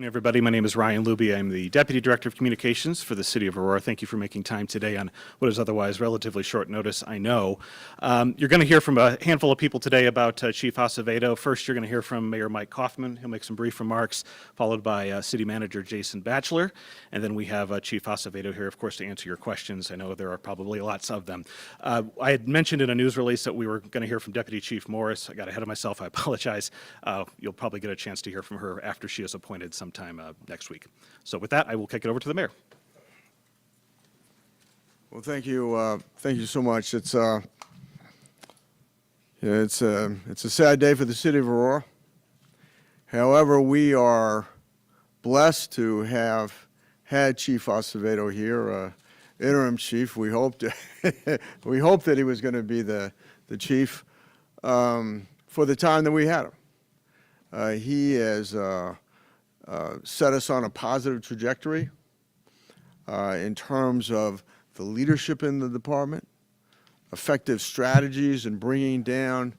Everybody, my name is Ryan Luby. I'm the Deputy Director of Communications for the City of Aurora. Thank you for making time today on what is otherwise relatively short notice, I know. You're going to hear from a handful of people today about Chief Acevedo. First, you're going to hear from Mayor Mike Kaufman. He'll make some brief remarks, followed by City Manager Jason Batchelor. And then we have Chief Acevedo here, of course, to answer your questions. I know there are probably lots of them. I had mentioned in a news release that we were going to hear from Deputy Chief Morris. I got ahead of myself. I apologize. You'll probably get a chance to hear from her after she is appointed sometime next week. So with that, I will kick it over to the mayor. Well, thank you so much. It's a sad day for the city of Aurora. However, we are blessed to have had Chief Acevedo here, Interim Chief. We hoped that he was going to be the chief for the time that we had him. He has set us on a positive trajectory in terms of the leadership in the department, effective strategies in bringing down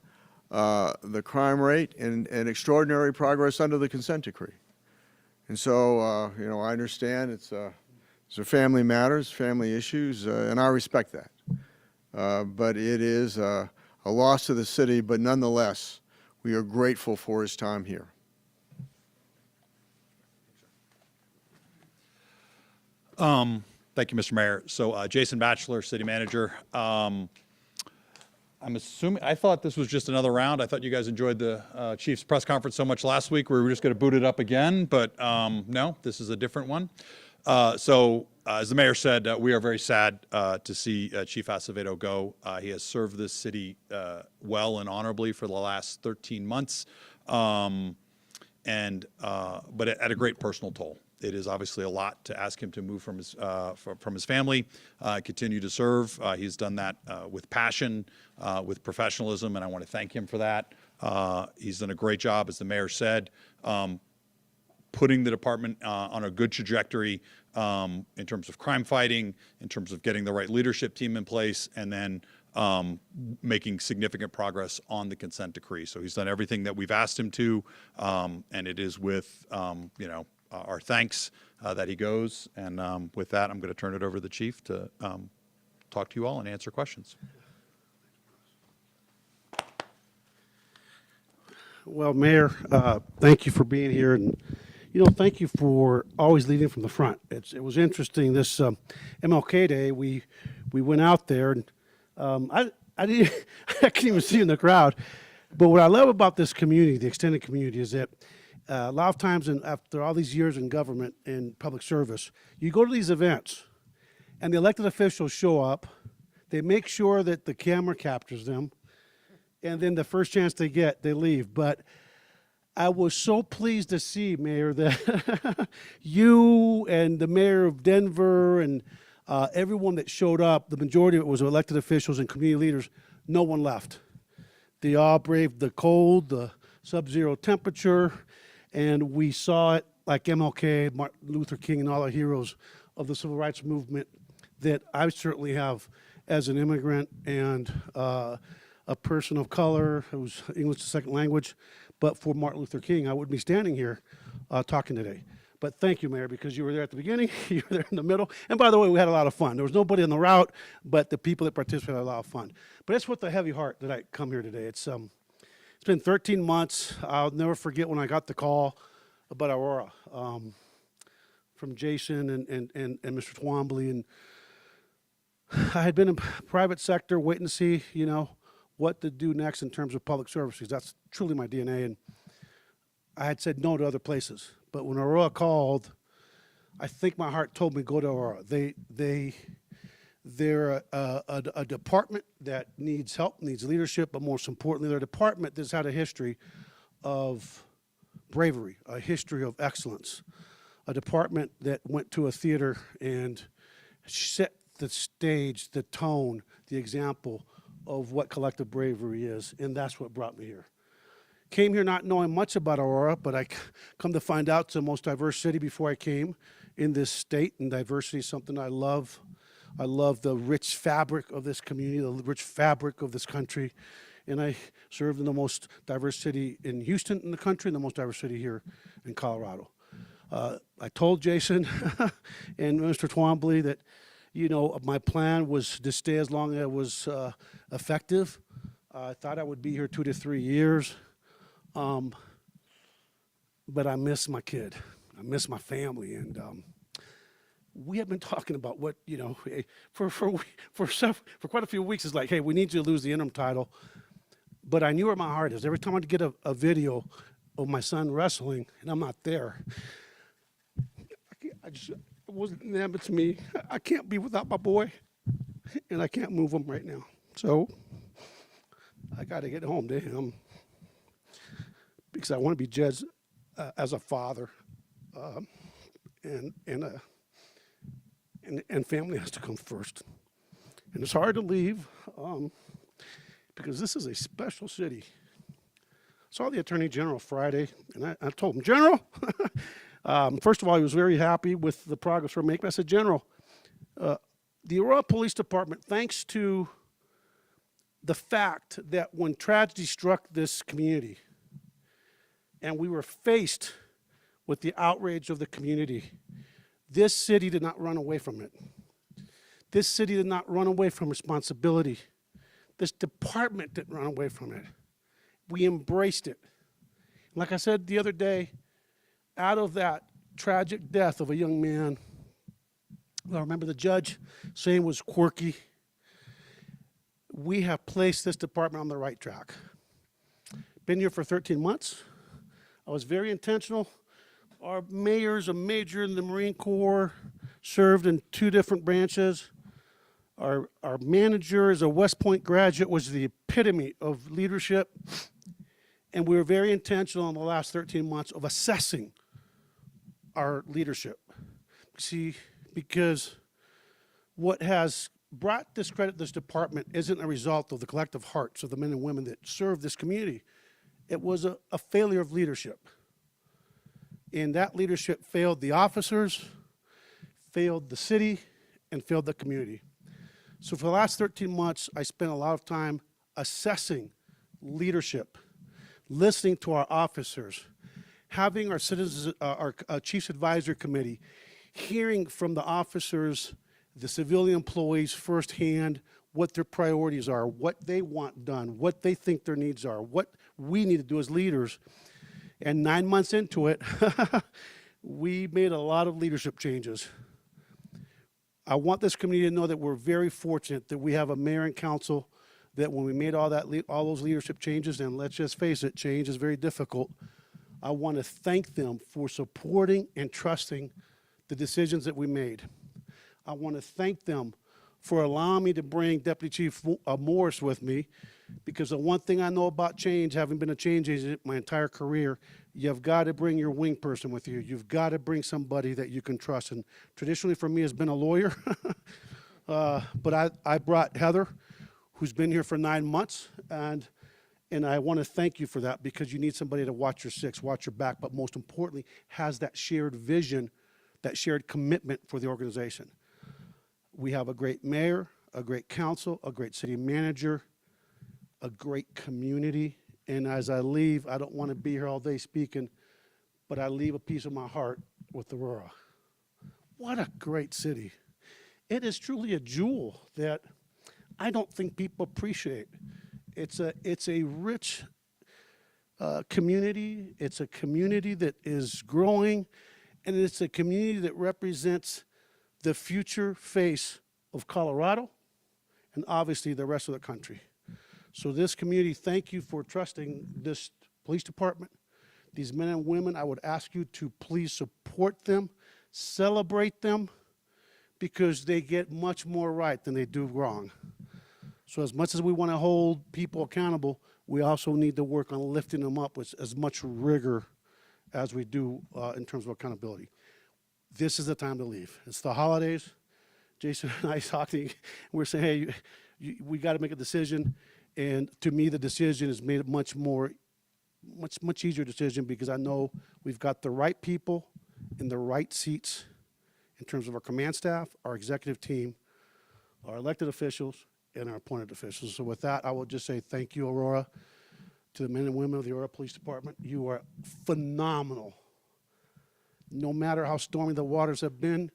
the crime rate, and extraordinary progress under the consent decree. And so, I understand it's a family matters, family issues, and I respect that. But it is a loss to the city, but nonetheless, we are grateful for his time here. Thank you, Mr. Mayor. So Jason Batchelor, City Manager. I'm assuming, I thought this was just another round. I thought you guys enjoyed the Chief's press conference so much last week. We were just going to boot it up again, but no, this is a different one. As the mayor said, we are very sad to see Chief Acevedo go. He has served this city well and honorably for the last 13 months, but at a great personal toll. It is obviously a lot to ask him to move from his family, continue to serve. He's done that with passion, with professionalism, and I want to thank him for that. He's done a great job, as the mayor said, putting the department on a good trajectory in terms of crime fighting, in terms of getting the right leadership team in place, and then making significant progress on the consent decree. So he's done everything that we've asked him to, and it is with our thanks that he goes. And with that, I'm going to turn it over to the chief to talk to you all and answer questions. Well, Mayor, thank you for being here, and thank you for always leading from the front. It was interesting this MLK Day. We went out there, and I didn't I couldn't even see you in the crowd. But what I love about this community, the extended community, is that a lot of times, after all these years in government and public service, you go to these events, and the elected officials show up. They make sure that the camera captures them, and then the first chance they get, they leave. But I was so pleased to see, Mayor, that you and the mayor of Denver and everyone that showed up, the majority of it was elected officials and community leaders, no one left. They all braved the cold, the sub-zero temperature, and we saw it like MLK, Martin Luther King, and all our heroes of the civil rights movement that I certainly have as an immigrant and a person of color who's English as a second language. But for Martin Luther King, I wouldn't be standing here talking today. But thank you, Mayor, because you were there at the beginning, you were there in the middle. And by the way, we had a lot of fun. There was nobody on the route, but the people that participated had a lot of fun. But it's with the heavy heart that I come here today. It's been 13 months. I'll never forget when I got the call about Aurora from Jason and Mr. Twombly. And I had been in private sector waiting to see, what to do next in terms of public services. That's truly my DNA. And I had said no to other places. But when Aurora called, I think my heart told me go to Aurora. They're a department that needs help, needs leadership, but most importantly, they're a department that's had a history of bravery, a history of excellence, a department that went to a theater and set the stage, the tone, the example of what collective bravery is, and that's what brought me here. Came here not knowing much about Aurora, but I come to find out it's the most diverse city before I came in this state, and diversity is something I love. I love the rich fabric of this community, the rich fabric of this country, and I served in the most diverse city in Houston in the country and the most diverse city here in Colorado. I told Jason and Mr. Twombly that, you know, my plan was to stay as long as it was effective. I thought I would be here 2 to 3 years, but I miss my kid. I miss my family, and we have been talking about what, you know, for quite a few weeks. It's like, hey, we need you to lose the interim title. But I knew where my heart is. Every time I'd get a video of my son wrestling, and I'm not there, it wasn't them, it's me. I can't be without my boy, and I can't move him right now. So I got to get home to him because I want to be judged as a father, and family has to come first. And it's hard to leave because this is a special city. Saw the Attorney General Friday, and I told him, General, first of all, he was very happy with the progress we're making. I said, General, the Aurora Police Department, thanks to the fact that when tragedy struck this community and we were faced with the outrage of the community, this city did not run away from it. This city did not run away from responsibility. This department didn't run away from it. We embraced it. Like I said the other day, out of that tragic death of a young man, I remember the judge saying was quirky, we have placed this department on the right track. Been here for 13 months. I was very intentional. Our mayor's a major in the Marine Corps, served in 2 different branches. Our manager is a West Point graduate, was the epitome of leadership. And we were very intentional in the last 13 months of assessing our leadership. See, because what has brought discredit this department isn't a result of the collective hearts of the men and women that serve this community. It was a failure of leadership. And that leadership failed the officers, failed the city, and failed the community. So for the last 13 months, I spent a lot of time assessing leadership, listening to our officers, having our citizens, our Chiefs Advisory Committee, hearing from the officers, the civilian employees firsthand, what their priorities are, what they want done, what they think their needs are, what we need to do as leaders. And 9 months into it, we made a lot of leadership changes. I want this community to know that we're very fortunate that we have a mayor and council that when we made all those leadership changes, and let's just face it, change is very difficult. I want to thank them for supporting and trusting the decisions that we made. I want to thank them for allowing me to bring Deputy Chief Morris with me, because the one thing I know about change, having been a change agent my entire career, you've got to bring your wing person with you. You've got to bring somebody that you can trust. And traditionally for me has been a lawyer, but I brought Heather, who's been here for 9 months, and I want to thank you for that, because you need somebody to watch your six, watch your back, but most importantly, has that shared vision, that shared commitment for the organization. We have a great mayor, a great council, a great city manager, a great community. And as I leave, I don't want to be here all day speaking, but I leave a piece of my heart with Aurora. What a great city. It is truly a jewel that I don't think people appreciate. It's a rich community. It's a community that is growing, and it's a community that represents the future face of Colorado and obviously the rest of the country. So this community, thank you for trusting this police department. These men and women, I would ask you to please support them, celebrate them, because they get much more right than they do wrong. So as much as we want to hold people accountable, we also need to work on lifting them up with as much rigor as we do in terms of accountability. This is the time to leave. It's the holidays. Jason and I talking, we're saying, hey, we got to make a decision. And to me, the decision has made it much easier decision, because I know we've got the right people in the right seats in terms of our command staff, our executive team, our elected officials, and our appointed officials. So with that, I will just say thank you, Aurora, to the men and women of the Aurora Police Department. You are phenomenal. no matter how stormy the waters have been,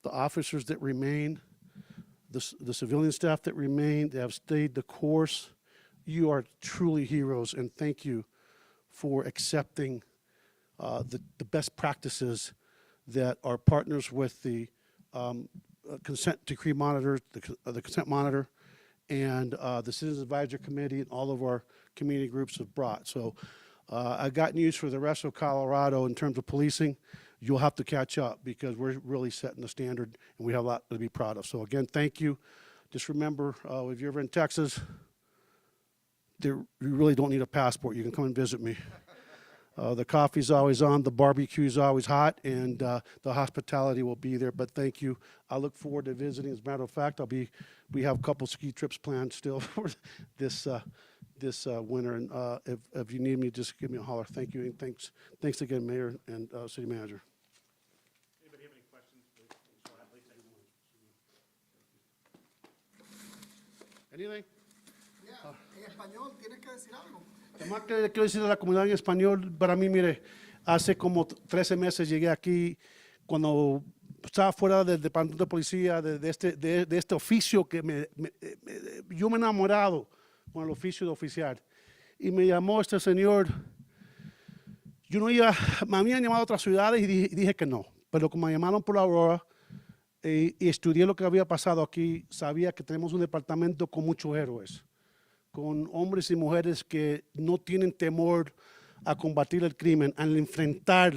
the officers that remain, the civilian staff that remain, they have stayed the course. You are truly heroes, and thank you for accepting the best practices that our partners with the consent decree monitor, the consent monitor, and the Citizens Advisory Committee and all of our community groups have brought. So I got news for the rest of Colorado in terms of policing. You'll have to catch up because we're really setting the standard and we have a lot to be proud of. So again, thank you. Just remember, if you're ever in Texas, you really don't need a passport. You can come and visit me. The coffee's always on, the barbecue's always hot, and the hospitality will be there. But thank you. I look forward to visiting. As a matter of fact, we have a couple ski trips planned still for this winter. And if you need me, just give me a holler. Thank you, and thanks again, Mayor and City Manager. Anybody have any questions? Anything? En español, tienes que decir algo. Además que le quiero decir a la comunidad en español, para mí, mire, hace como 13 meses llegué aquí, cuando estaba fuera del departamento de policía, de este oficio que yo me he enamorado con el oficio de oficial. Y me llamó este señor, yo no iba, me habían llamado a otras ciudades y dije que no, pero como me llamaron por la Aurora y estudié lo que había pasado aquí, sabía que tenemos un departamento con muchos héroes, con hombres y mujeres que no tienen temor a combatir el crimen, al enfrentar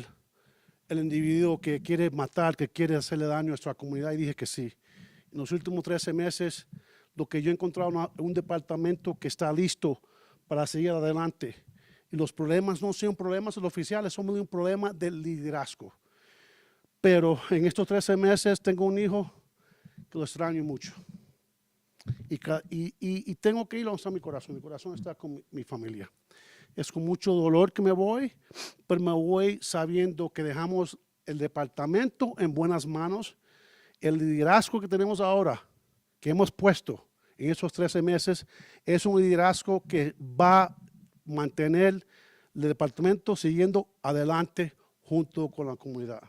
el individuo que quiere matar, que quiere hacerle daño a nuestra comunidad, y dije que sí. En los últimos 13 meses, lo que yo he encontrado es un departamento que está listo para seguir adelante. Y los problemas no son problemas de los oficiales, son un problema del liderazgo. Pero en estos 13 meses tengo un hijo que lo extraño mucho. Y tengo que ir a donde está mi corazón. Mi corazón está con mi familia. Es con mucho dolor que me voy, pero me voy sabiendo que dejamos el departamento en buenas manos. El liderazgo que tenemos ahora, que hemos puesto en esos 13 meses, es un liderazgo que va a mantener el departamento siguiendo adelante junto con la comunidad.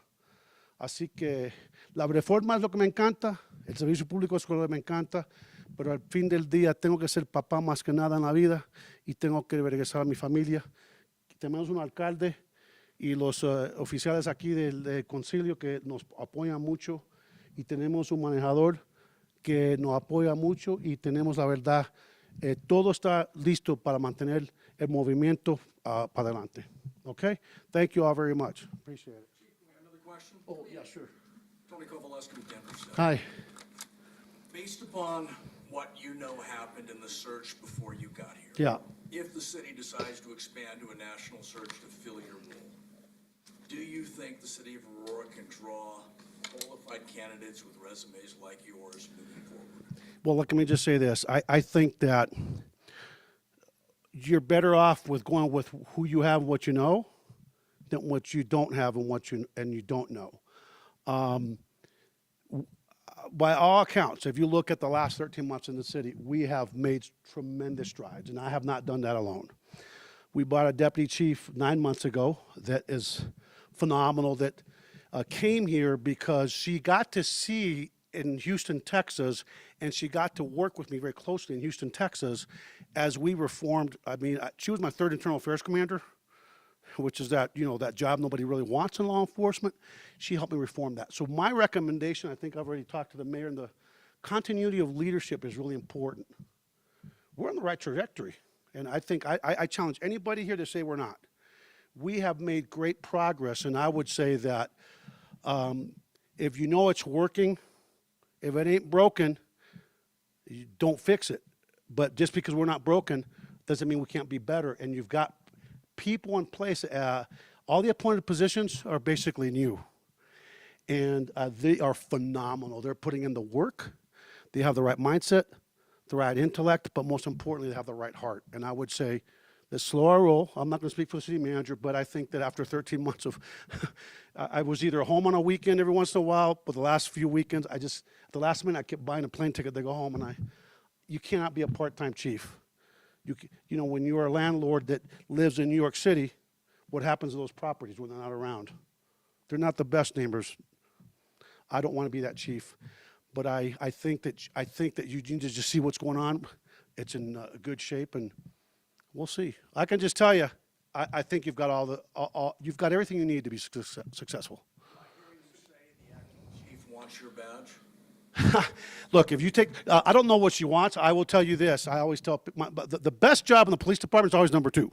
Así que la reforma es lo que me encanta, el servicio público es lo que me encanta, pero al fin del día tengo que ser papá más que nada en la vida y tengo que regresar a mi familia. Tenemos un alcalde y los oficiales aquí del concilio que nos apoyan mucho, y tenemos un manejador que nos apoya mucho, y tenemos, la verdad, todo está listo para mantener el movimiento para adelante. Okay? Thank you all very much. Appreciate it. Chief, we have another question. Oh, yeah, sure. Tony Kovaleski with Denver City. Hi. Based upon what you know happened in the search before you got here. Yeah. If the city decides to expand to a national search to fill your role, do you think the city of Aurora can draw qualified candidates with resumes like yours moving forward? Well, let me just say this. I think that you're better off with going with who you have and what you know than what you don't have and what you don't know. By all accounts, if you look at the last 13 months in the city, we have made tremendous strides, and I have not done that alone. We bought a deputy chief 9 months ago that is phenomenal, that came here because she got to see in Houston, Texas, and she got to work with me very closely in Houston, Texas, as we reformed. I mean, she was my third internal affairs commander, which is that, that job nobody really wants in law enforcement. She helped me reform that. So my recommendation, I think I've already talked to the mayor, and the continuity of leadership is really important. We're on the right trajectory, and I think I challenge anybody here to say we're not. We have made great progress, and I would say that if you know it's working, if it ain't broken, you don't fix it. But just because we're not broken doesn't mean we can't be better, and you've got people in place. All the appointed positions are basically new, and they are phenomenal. They're putting in the work. They have the right mindset, the right intellect, but most importantly, they have the right heart. And I would say the slower roll. I'm not going to speak for the city manager, but I think that after 13 months of, I was either home on a weekend every once in a while, but the last few weekends, at the last minute, I kept buying a plane ticket to go home, and you cannot be a part-time chief. When you're a landlord that lives in New York City, what happens to those properties when they're not around? They're not the best neighbors. I don't want to be that chief, but I think that you need to just see what's going on. It's in good shape, and we'll see. I can just tell you, I think you've got you've got everything you need to be successful. Chief wants your badge? Look, if you take, I don't know what she wants. I will tell you this. I always tell the best job in the police department is always number 2.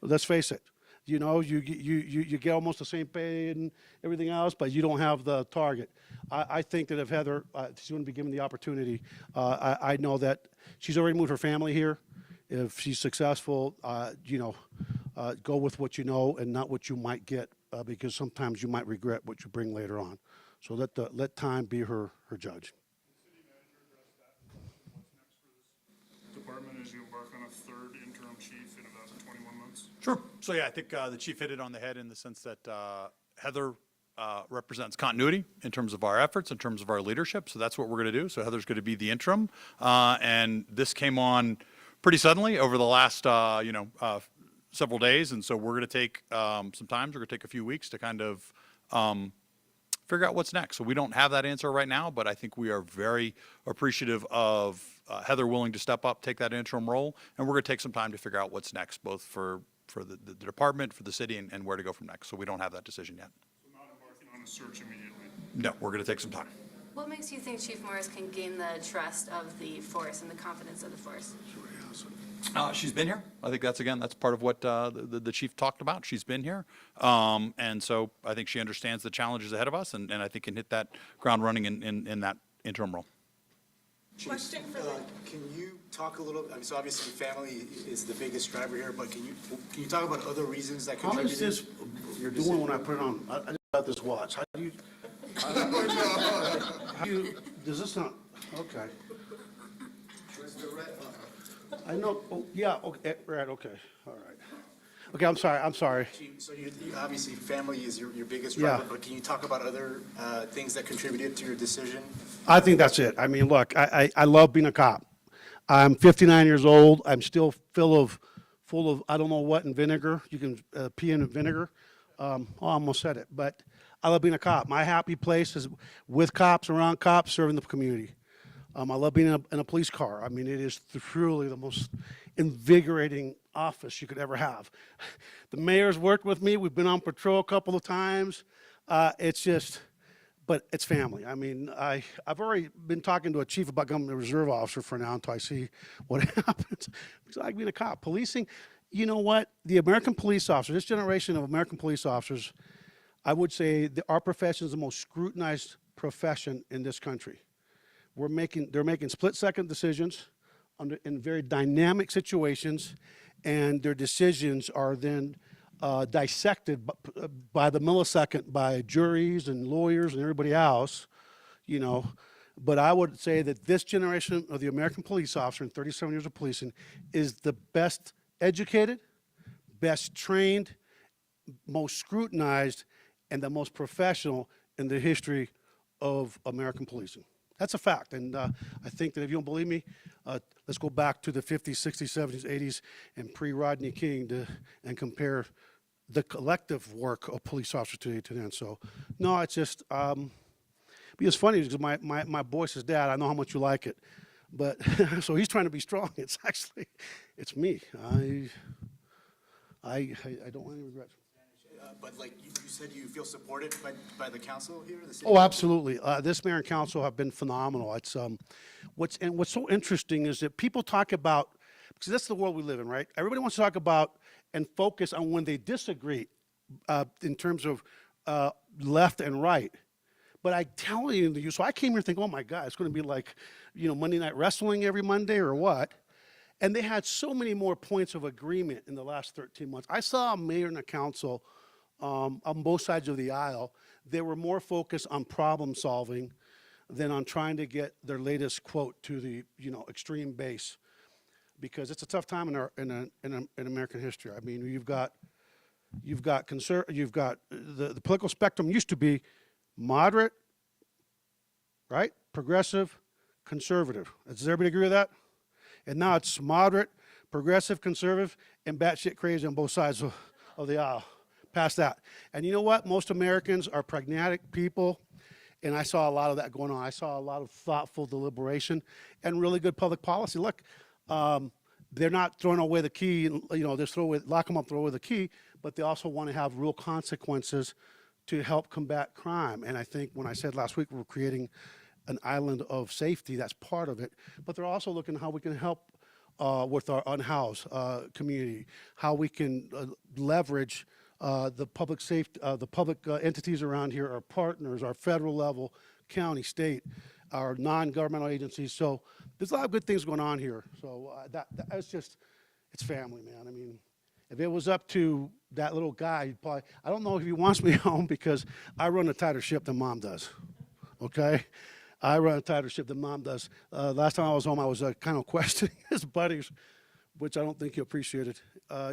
Let's face it. You know, you get almost the same pay and everything else, but you don't have the target. I think that if Heather, she's going to be given the opportunity, I know that she's already moved her family here. If she's successful, you know, go with what you know and not what you might get, because sometimes you might regret what you bring later on. So let time be her judge. Department as you embark on a third interim chief in about 21 months? Sure. So yeah, I think the chief hit it on the head in the sense that Heather represents continuity in terms of our efforts, in terms of our leadership. So that's what we're going to do. So Heather's going to be the interim, and this came on pretty suddenly over the last several days, and so we're going to take some time. We're going to take a few weeks to kind of figure out what's next. So we don't have that answer right now, but I think we are very appreciative of Heather willing to step up, take that interim role, and we're going to take some time to figure out what's next, both for the department, for the city, and where to go from next. So we don't have that decision yet. So not embarking on a search immediately? No, we're going to take some time. What makes you think Chief Morris can gain the trust of the force and the confidence of the force? She's been here. I think that's part of what the chief talked about. She's been here. And so I think she understands the challenges ahead of us, and I think can hit that ground running in that interim role. Question for can you talk a little, I mean, so obviously family is the biggest driver here, but can you talk about other reasons that How is contributed? this you're doing when I put it on? I just got this watch. How do you, does this not, okay. I know, oh, yeah, okay, right, okay, all right. Okay, I'm sorry. So you obviously family is your biggest Yeah. driver, but can you talk about other things that contributed to your decision? I think that's it. I mean, look, I love being a cop. I'm 59 years old. I'm still full of I don't know what in vinegar. You can pee in vinegar. I almost said it, but I love being a cop. My happy place is with cops, around cops, serving the community. I love being in a police car. I mean, it is truly the most invigorating office you could ever have. The mayor's worked with me. We've been on patrol a couple of times. It's just, but it's family. I mean, I've already been talking to a chief about becoming a reserve officer for now until I see what happens. It's like being a cop. Policing, you know what? The American police officers, this generation of American police officers, I would say that our profession is the most scrutinized profession in this country. They're making split-second decisions in very dynamic situations, and their decisions are then dissected by the millisecond by juries and lawyers and everybody else, you know. But I would say that this generation of the American police officer in 37 years of policing is the best educated, best trained, most scrutinized, and the most professional in the history of American policing. That's a fact, and I think that if you don't believe me, let's go back to the 50s, 60s, 70s, 80s, and pre-Rodney King and compare the collective work of police officers today to then. So, no, it's just, it's funny because my boy says, Dad, I know how much you like it, but, so he's trying to be strong. It's actually, it's me. I don't want any regrets. But like you said, you feel supported by the council here, the city? Oh, absolutely. This mayor and council have been phenomenal. It's what's so interesting is that people talk about, because that's the world we live in, right? Everybody wants to talk about and focus on when they disagree in terms of left and right. But I tell you, so I came here thinking, oh my God, it's going to be like, you know, Monday Night Wrestling every Monday or what? And they had so many more points of agreement in the last 13 months. I saw a mayor and a council on both sides of the aisle. They were more focused on problem solving than on trying to get their latest quote to the, you know, extreme base, because it's a tough time in American history. I mean, you've got the political spectrum used to be moderate, right, progressive, conservative. Does everybody agree with that? And now it's moderate, progressive, conservative, and batshit crazy on both sides of the aisle. past that. And you know what? Most Americans are pragmatic people, and I saw a lot of that going on. I saw a lot of thoughtful deliberation and really good public policy. Look, they're not throwing away the key, and, just lock them up, throw away the key, but they also want to have real consequences to help combat crime. And I think when I said last week we're creating an island of safety, that's part of it. But they're also looking at how we can help with our unhoused community, how we can leverage the public safety, the public entities around here, our partners, our federal level, county, state, our non-governmental agencies. So there's a lot of good things going on here. So that's just, it's family, man. I mean, if it was up to that little guy, he'd probably, I don't know if he wants me home because I run a tighter ship than Mom does, okay? I run a tighter ship than Mom does. Last time I was home, I was kind of questioning his buddies, which I don't think he appreciated.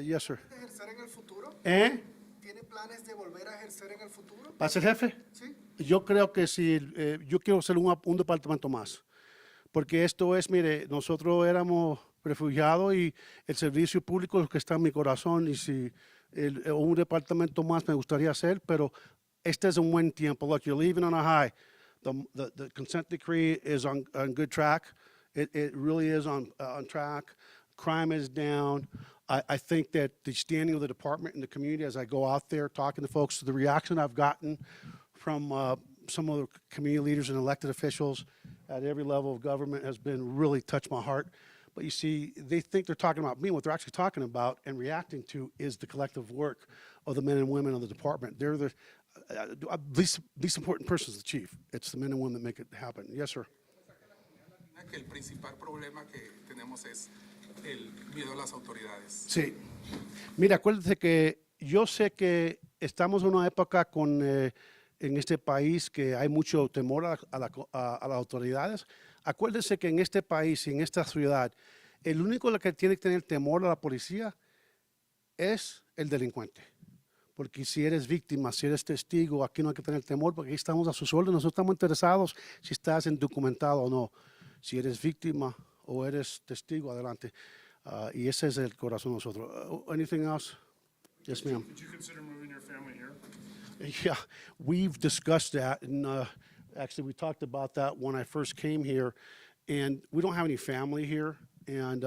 Yes, sir. ¿Ejercer en el futuro? ¿Eh? ¿Tiene planes de volver a ejercer en el futuro? ¿Para ser jefe? Sí. Yo creo que sí, yo quiero ser un departamento más, porque esto es, mire, nosotros éramos refugiados y el servicio público es lo que está en mi corazón y si un departamento más me gustaría hacer, pero este es un buen tiempo. Look, you're leaving on a high. The consent decree is on good track. It really is on track. Crime is down. I think that the standing of the department in the community as I go out there talking to folks, the reaction I've gotten from some of the community leaders and elected officials at every level of government has been really touched my heart. But you see, they think they're talking about me. What they're actually talking about and reacting to is the collective work of the men and women of the department. They're the least important person is the chief. It's the men and women that make it happen. Yes, sir. Que el principal problema que tenemos es el miedo a las autoridades. Sí. Mira, acuérdate que yo sé que estamos en una época en este país que hay mucho temor a las autoridades. Acuérdese que en este país y en esta ciudad, el único que tiene que tener temor a la policía es el delincuente. Porque si eres víctima, si eres testigo, aquí no hay que tener temor porque aquí estamos a sus órdenes. Nosotros estamos interesados si estás indocumentado o no. Si eres víctima o eres testigo, adelante. Y ese es el corazón de nosotros. Anything else? Yes, ma'am. Did you consider moving your family here? Yeah, we've discussed that, and actually we talked about that when I first came here, and we don't have any family here, and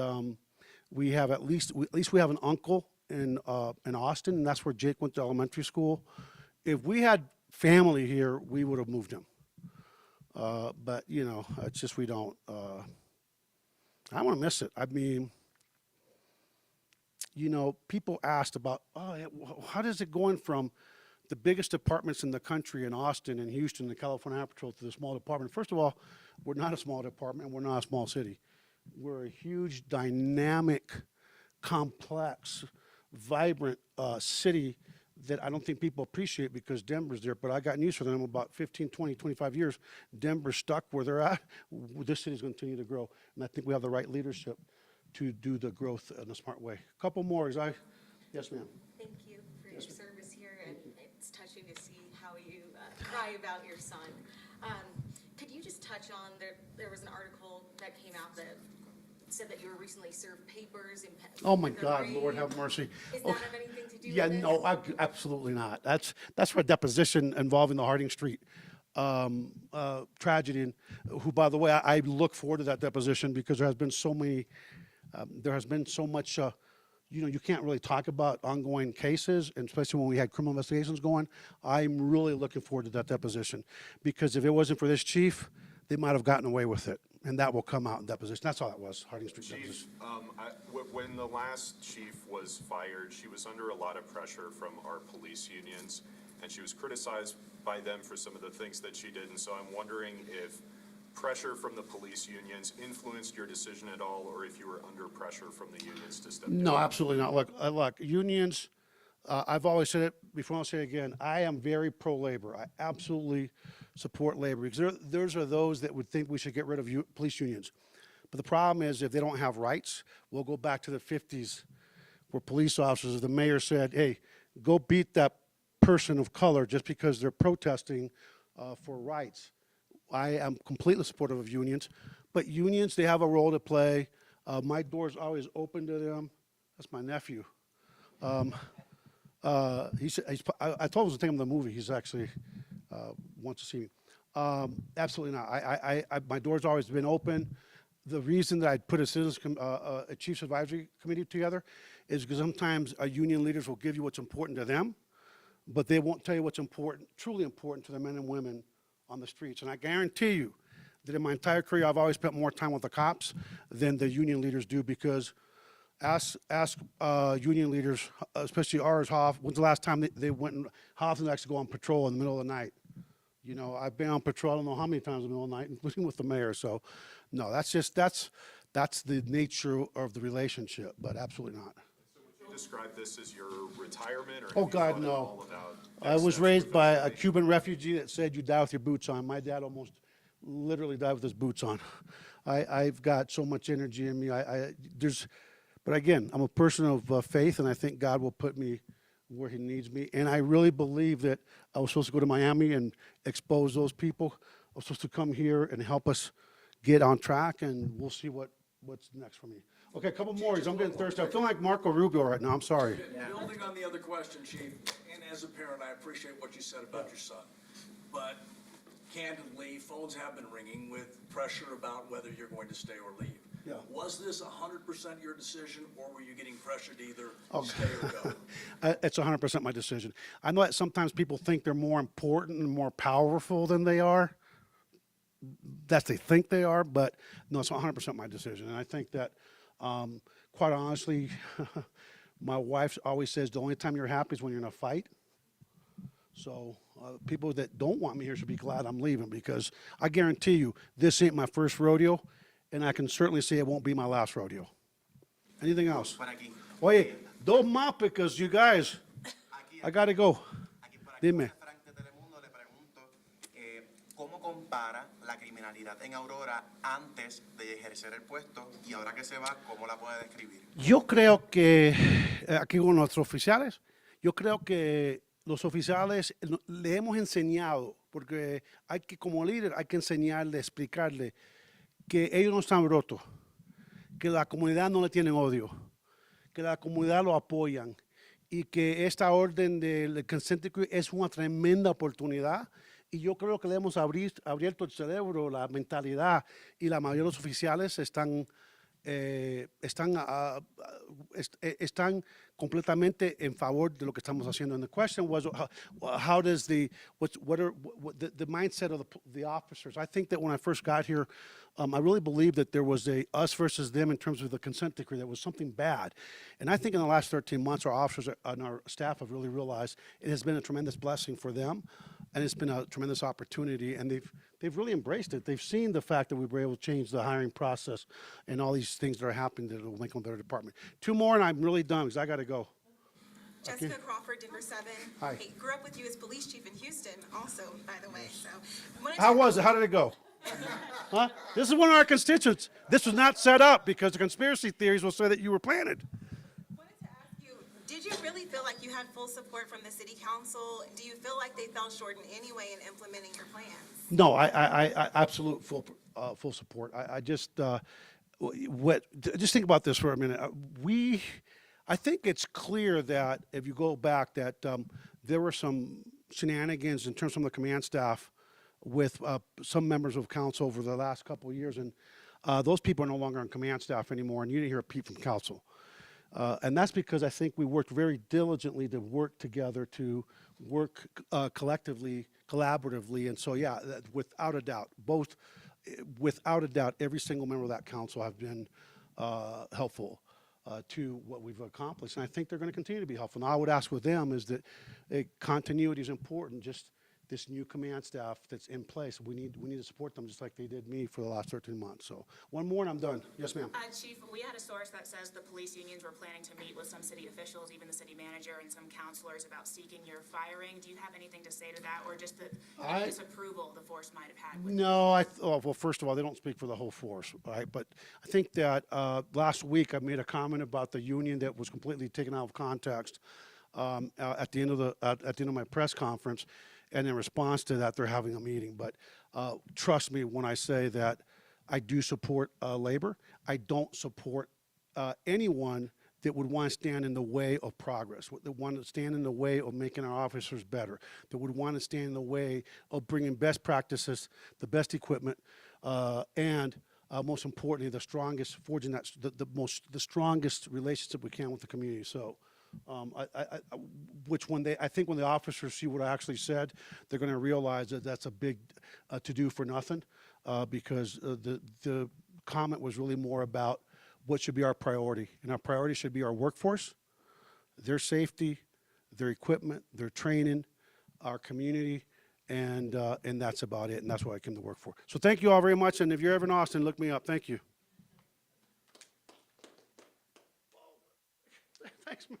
we have at least we have an uncle in Austin, and that's where Jake went to elementary school. If we had family here, we would have moved him, but it's just we don't. I want to miss it. I mean, people asked about, how does it going from the biggest departments in the country in Austin and Houston, the California Highway Patrol, to the small department? First of all, we're not a small department. We're not a small city. We're a huge, dynamic, complex, vibrant city that I don't think people appreciate because Denver's there. But I got news for them about 15, 20, 25 years. Denver's stuck where they're at. This city's going to continue to grow. And I think we have the right leadership to do the growth in a smart way. A couple more. Yes, ma'am. Thank you for your service here, and it's touching to see how you cry about your son. Could you just touch on, there was an article that came out that said that you were recently served papers in Oh my God, Lord have mercy. Does that have anything to do Yeah, with this? no, absolutely not. That's for a deposition involving the Harding Street tragedy, and who, by the way, I look forward to that deposition because there has been so much, you can't really talk about ongoing cases, and especially when we had criminal investigations going. I'm really looking forward to that deposition because if it wasn't for this chief, they might have gotten away with it, and that will come out in deposition. That's all that was, Harding Street deposition. Chief, when the last chief was fired, she was under a lot of pressure from our police unions, and she was criticized by them for some of the things that she did, and so I'm wondering if pressure from the police unions influenced your decision at all, or if you were under pressure from the unions to step down? No, absolutely not. Look, unions, I've always said it before, I'll say it again, I am very pro-labor. I absolutely support labor because those are those that would think we should get rid of police unions. But the problem is if they don't have rights, we'll go back to the 50s where police officers, the mayor said, hey, go beat that person of color just because they're protesting for rights. I am completely supportive of unions, but unions, they have a role to play. My door's always open to them. That's my nephew. He said, I told him to take him to the movie. He's actually wants to see me. Absolutely not. My door's always been open. The reason that I put a Chiefs Advisory Committee together is because sometimes union leaders will give you what's important to them, but they won't tell you what's important, truly important to the men and women on the streets. And I guarantee you that in my entire career, I've always spent more time with the cops than the union leaders do, because ask union leaders, especially ours, when's the last time they went, how often they actually go on patrol in the middle of the night? You know, I've been on patrol, I don't know how many times in the middle of the night, including with the mayor. So, no, that's the nature of the relationship, but absolutely not. So would you describe this as your retirement, or have Oh, you God, thought at no. all about I next was steps raised by a professionally? Cuban refugee that said you die with your boots on. My dad almost literally died with his boots on. I've got so much energy in me. But again, I'm a person of faith, and I think God will put me where he needs me. And I really believe that I was supposed to go to Miami and expose those people. I was supposed to come here and help us get on track, and we'll see what's next for me. Okay, a couple more. I'm getting thirsty. I feel like Marco Rubio right now. I'm sorry. Building on the other question, Chief, and as a parent, I appreciate what you said about your son. But candidly, phones have been ringing with pressure about whether you're going to stay or leave. Yeah. Was this 100% your decision, or were you getting pressured to either stay or go? It's 100% my decision. I know that sometimes people think they're more important and more powerful than they are. That they think they are, but no, it's 100% my decision. And I think that, quite honestly, my wife always says the only time you're happy is when you're in a fight. So people that don't want me here should be glad I'm leaving, because I guarantee you this ain't my first rodeo, and I can certainly say it won't be my last rodeo. Anything else? Oye, dos más, because you guys, I got to go. Dime. ¿Cómo compara la criminalidad en Aurora antes de ejercer el puesto y ahora que se va, cómo la puede describir? Yo creo que, aquí con nuestros oficiales, yo creo que los oficiales le hemos enseñado, porque hay que, como líder, hay que enseñarle, explicarle que ellos no están rotos, que la comunidad no le tienen odio, que la comunidad lo apoyan, y que esta orden del consent decree es una tremenda oportunidad. Y yo creo que le hemos abierto el cerebro, la mentalidad, y la mayoría de los oficiales están completamente en favor de lo que estamos haciendo. And the question was, how does the mindset of the officers? I think that when I first got here, I really believed that there was a us versus them in terms of the consent decree. There was something bad. And I think in the last 13 months, our officers and our staff have really realized it has been a tremendous blessing for them, and it's been a tremendous opportunity, and they've really embraced it. They've seen the fact that we were able to change the hiring process and all these things that are happening that will make them a better department. Two more, and I'm really done, because I got to go. Jessica Crawford, Denver 7. Hi. I grew up with you as police chief in Houston also, by the way, so. How was it? How did it go? Huh? This is one of our constituents. This was not set up because the conspiracy theories will say that you were planted. Wanted to ask you, did you really feel like you had full support from the city council? Do you feel like they fell short in any way in implementing your plans? No, I absolute full support. I just just think about this for a minute. I think it's clear that if you go back that there were some shenanigans in terms of some of the command staff with some members of council over the last couple of years, and those people are no longer on command staff anymore, and you didn't hear a peep from council. And that's because I think we worked very diligently to work together, to work collectively, collaboratively, and so yeah, without a doubt, without a doubt, every single member of that council have been helpful to what we've accomplished, and I think they're going to continue to be helpful. Now, I would ask with them is that continuity is important. Just this new command staff that's in place, we need to support them just like they did me for the last 13 months. So one more and I'm done. Yes, ma'am. Chief, we had a source that says the police unions were planning to meet with some city officials, even the city manager and some counselors, about seeking your firing. Do you have anything to say to that, or just the disapproval the force might have had? No, well, first of all, they don't speak for the whole force, right? But I think that last week I made a comment about the union that was completely taken out of context at the end of my press conference. And in response to that, they're having a meeting. But trust me when I say that I do support labor. I don't support anyone that would want to stand in the way of progress, that want to stand in the way of making our officers better, that would want to stand in the way of bringing best practices, the best equipment, and most importantly, the strongest, forging that, the strongest relationship we can with the community. So, which I think when the officers see what I actually said, they're going to realize that that's a big to do for nothing, because the comment was really more about what should be our priority. And our priority should be our workforce, their safety, their equipment, their training, our community, and that's about it. And that's what I came to work for. So thank you all very much. And if you're ever in Austin, look me up. Thank you. Thanks, man.